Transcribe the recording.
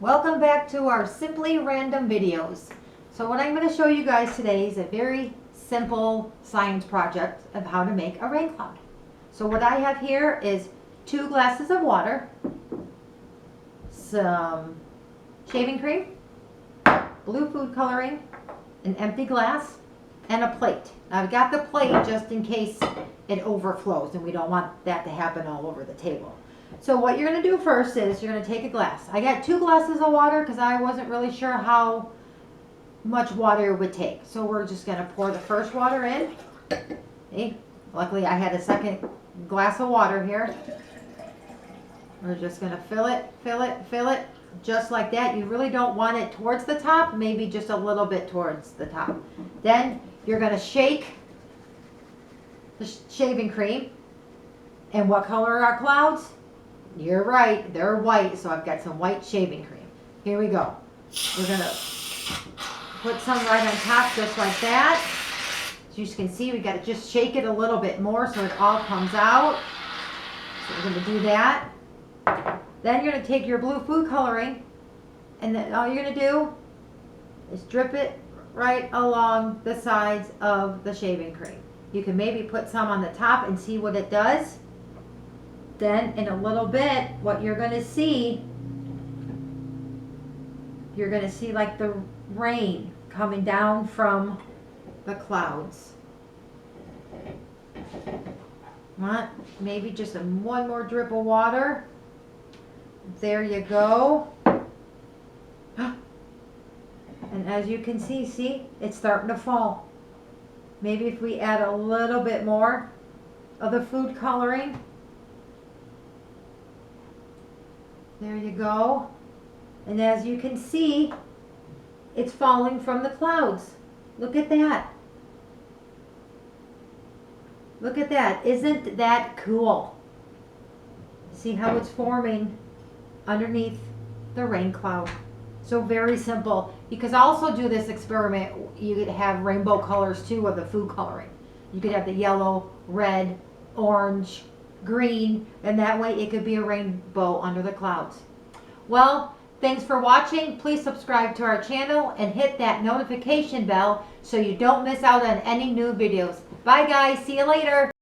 Welcome back to our Simply Random videos. So what I'm going to show you guys today is a very simple science project of how to make a rain cloud. So what I have here is 2 glasses of water, some shaving cream, blue food coloring, an empty glass, and a plate. Now I've got the plate just in case it overflows and we don't want that to happen all over the table. So what you're going to do first is you're going to take a glass. I got 2 glasses of water because I wasn't really sure how much water it would take. So we're just going to pour the first water in. Okay. Luckily I had a second glass of water here. We're just going to fill it, just like that. You really don't want it towards the top, maybe just a little bit towards the top. Then you're going to shake the shaving cream. And what color are our clouds? You're right, they're white, so I've got some white shaving cream. Here we go. We're going to put some right on top just like that. As you can see, we got to just shake it a little bit more so it all comes out. So we're going to do that. Then you're going to take your blue food coloring, and then all you're going to do is drip it right along the sides of the shaving cream. You can maybe put some on the top and see what it does. Then in a little bit, what you're going to see, you're going to see like the rain coming down from the clouds. Want maybe just one more drip of water. There you go. And as you can see, it's starting to fall. Maybe if we add a little bit more of the food coloring. There you go. And as you can see, it's falling from the clouds. Look at that. Look at that. Isn't that cool? See how it's forming underneath the rain cloud. So very simple. You could also do this experiment. You could have rainbow colors too of the food coloring. You could have the yellow, red, orange, green, and that way it could be a rainbow under the clouds. Well, thanks for watching. Please subscribe to our channel and hit that notification bell so you don't miss out on any new videos. Bye guys, see you later.